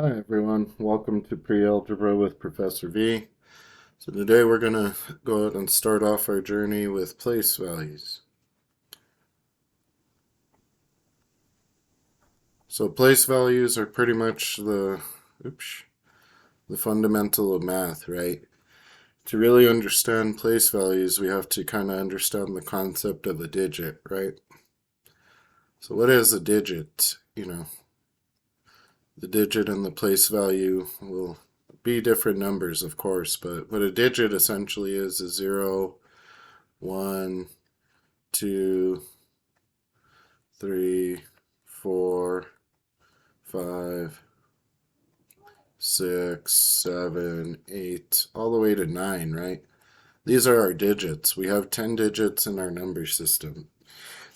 Hi everyone, welcome to Pre-Algebra with Professor V. So today we're going to go out and start off our journey with place values. So place values are pretty much the fundamental of math, right? To really understand place values, we have to kind of understand the concept of a digit, right? So what is a digit? The digit and the place value will be different numbers, of course, but what a digit essentially is 0, 1, 2, 3, 4, 5, 6, 7, 8, all the way to 9, right? These are our digits. We have 10 digits in our number system.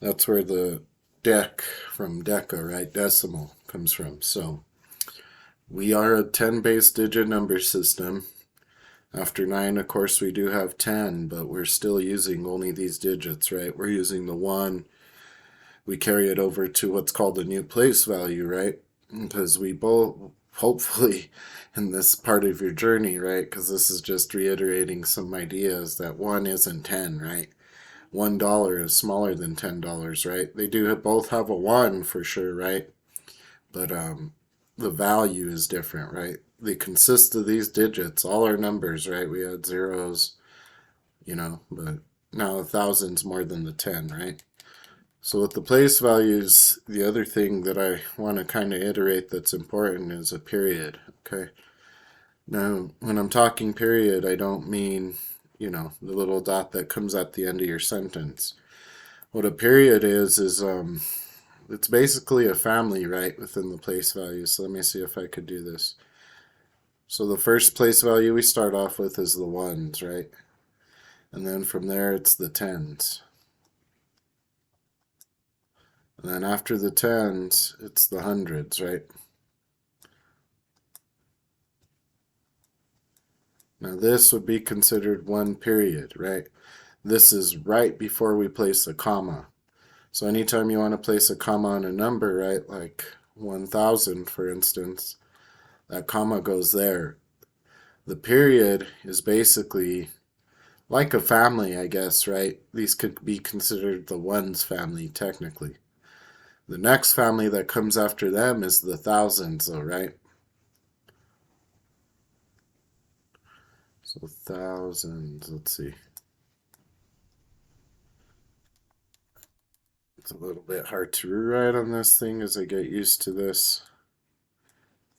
That's where the dec from deca, right? Decimal comes from. So we are a 10 base digit number system. After 9, of course, we do have 10, but we're still using only these digits, right? We're using the 1. We carry it over to what's called the new place value, right? Because we both, hopefully, in this part of your journey, right? Because this is just reiterating some ideas that 1 isn't 10, right? $1 is smaller than $10, right? They do both have a 1 for sure, right? But the value is different, right? They consist of these digits, all our numbers, right? We had zeros, but now a thousand's more than the 10, right? So with the place values, the other thing that I want to kind of iterate that's important is a period, okay? Now, when I'm talking period, I don't mean, the little dot that comes at the end of your sentence. What a period is it's basically a family, right, within the place value. So let me see if I could do this. So the first place value we start off with is the ones, right? And then from there it's the tens. And then after the tens, it's the hundreds, right? Now this would be considered one period, right? This is right before we place a comma. So anytime you want to place a comma on a number, right, like 1000 for instance, that comma goes there. The period is basically like a family, I guess, right? These could be considered the ones family technically. The next family that comes after them is the thousands, though, right? So thousands, let's see. It's a little bit hard to rewrite on this thing as I get used to this.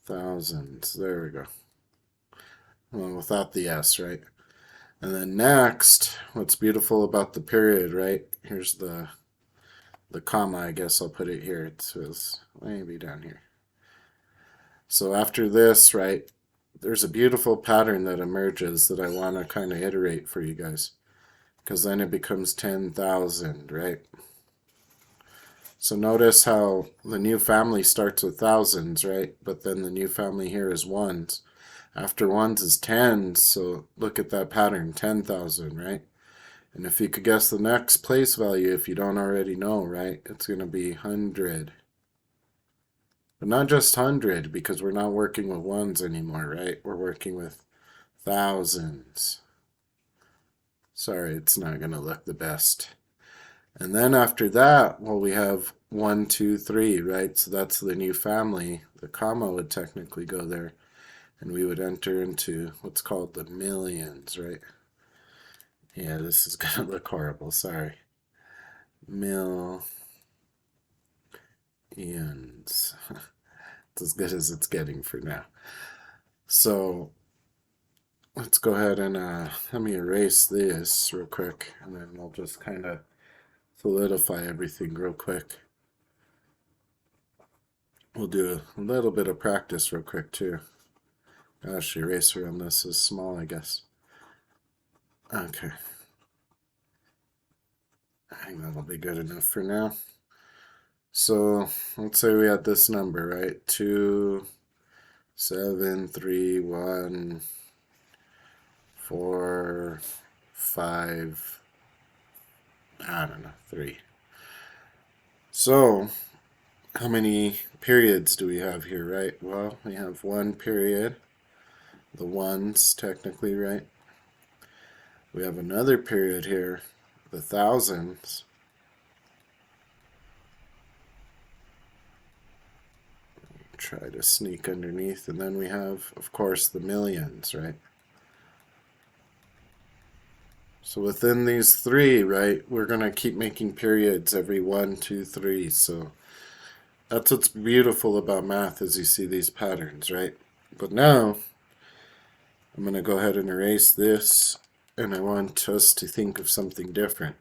Thousands, there we go. Well, without the S, right? And then next, what's beautiful about the period, right? Here's the comma, I guess I'll put it here. It says maybe down here. So after this, right, there's a beautiful pattern that emerges that I want to kind of iterate for you guys. Because then it becomes 10,000, right? So notice how the new family starts with thousands, right? But then the new family here is ones. After ones is tens, so look at that pattern, 10,000, right? And if you could guess the next place value, if you don't already know, right, it's going to be 100. But not just 100, because we're not working with ones anymore, right? We're working with thousands. Sorry, it's not going to look the best. And then after that, well, we have 1, 2, 3, right? So that's the new family. The comma would technically go there. And we would enter into what's called the millions, right? Yeah, this is going to look horrible. Sorry. Millions. It's as good as it's getting for now. So let's go ahead and let me erase this real quick, and then we'll just kind of solidify everything real quick. We'll do a little bit of practice real quick too. Gosh, the eraser on this is small, I guess. Okay. I think that'll be good enough for now. So let's say we had this number, right? 2, 7, 3, 1, 4, 5, I don't know, 3. So how many periods do we have here, right? Well, we have one period, the ones technically, right? We have another period here, the thousands. Try to sneak underneath, and then we have, of course, the millions, right? So within these three, right, we're going to keep making periods every 1, 2, 3. So that's what's beautiful about math is you see these patterns, right? But now I'm going to go ahead and erase this, and I want us to think of something different.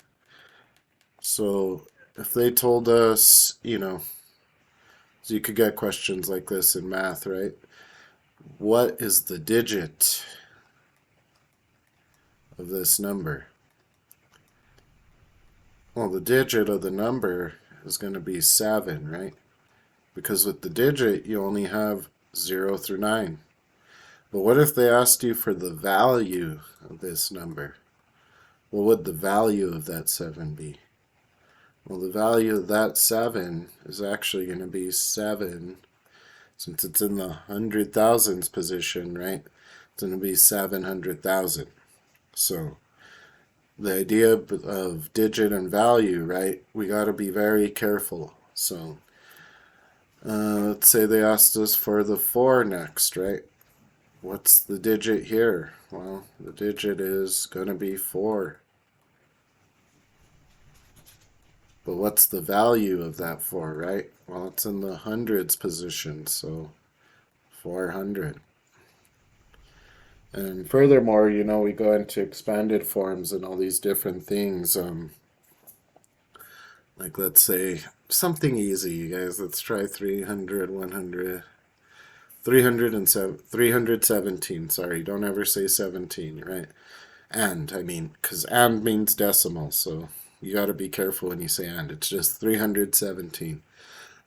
So if they told us, so you could get questions like this in math, right? What is the digit of this number? Well, the digit of the number is going to be 7, right? Because with the digit, you only have 0 through 9. But what if they asked you for the value of this number? What would the value of that 7 be? Well, the value of that 7 is actually going to be 7, since it's in the hundred thousands position, right? It's going to be 700,000. So the idea of digit and value, right? We got to be very careful. So let's say they asked us for the 4 next, right? What's the digit here? Well, the digit is going to be 4. But what's the value of that 4, right? Well, it's in the hundreds position, so 400. And furthermore, we go into expanded forms and all these different things. Like let's say something easy, you guys. Let's try 300, 100, 317. Sorry, don't ever say 17, right? Because and means decimal, so you got to be careful when you say and. It's just 317.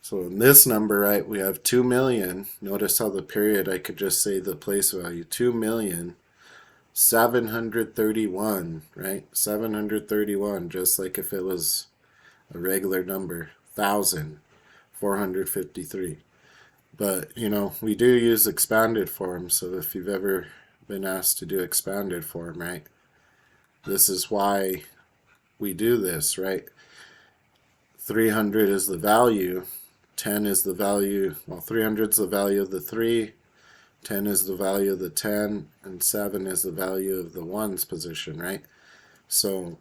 So in this number, right, we have 2 million. Notice how the period, I could just say the place value, 2,731,000, right? 731, just like if it was a regular number, 1,453. But, we do use expanded form, so if you've ever been asked to do expanded form, right, this is why we do this, right? 300 is the value, 10 is the value, well, 300 is the value of the 3, 10 is the value of the 10, and 7 is the value of the 1's position, right? So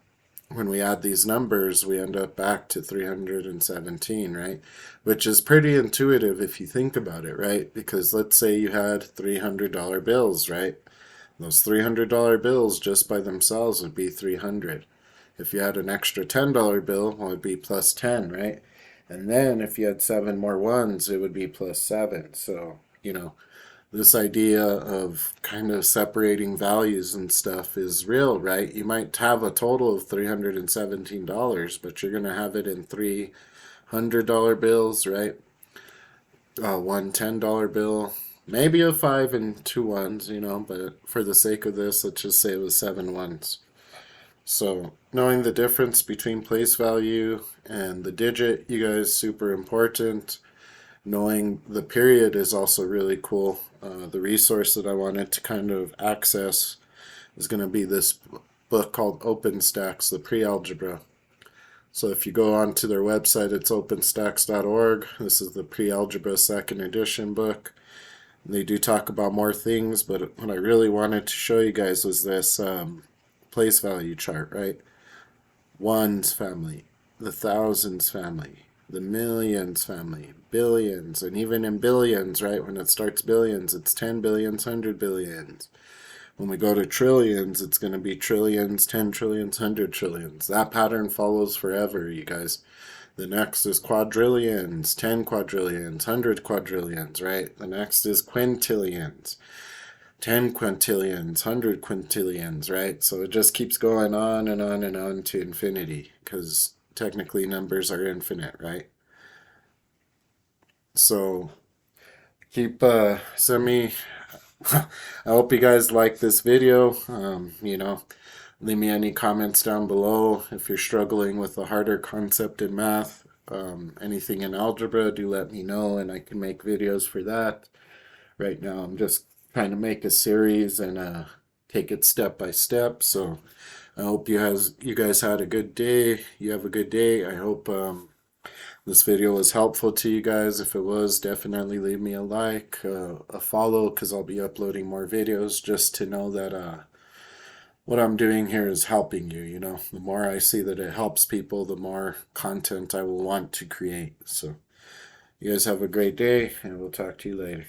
when we add these numbers, we end up back to 317, right? Which is pretty intuitive if you think about it, right? Because let's say you had $300 bills, right? Those $300 bills just by themselves would be 300. If you had an extra $10 bill, well, it'd be plus 10, right? And then if you had 7 more ones, it would be plus 7. So, this idea of kind of separating values and stuff is real, right? You might have a total of $317, but you're going to have it in $300 bills, right? One $10 bill, maybe a 5 and 2 ones, but for the sake of this, let's just say it was 7 ones. So knowing the difference between place value and the digit, you guys, super important. Knowing the period is also really cool. The resource that I wanted to kind of access is going to be this book called OpenStax, the Pre-Algebra. So if you go onto their website, it's openstax.org. This is the Pre-Algebra second edition book. They do talk about more things, but what I really wanted to show you guys was this place value chart, right? Ones family, the thousands family, the millions family, billions, and even in billions, right? When it starts billions, it's 10 billions, 100 billions. When we go to trillions, it's going to be trillions, 10 trillions, 100 trillions. That pattern follows forever, you guys. The next is quadrillions, 10 quadrillions, 100 quadrillions, right? The next is quintillions, 10 quintillions, 100 quintillions, right? So it just keeps going on and on and on to infinity, because technically numbers are infinite, right? So send me, I hope you guys like this video. Leave me any comments down below if you're struggling with a harder concept in math. anything in algebra, do let me know and I can make videos for that. Right now, I'm just trying to make a series and take it step by step. So I hope you guys had a good day. You have a good day. I hope this video was helpful to you guys. If it was, definitely leave me a like, a follow, because I'll be uploading more videos just to know that what I'm doing here is helping you. You know, the more I see that it helps people, the more content I will want to create. So you guys have a great day, and we'll talk to you later.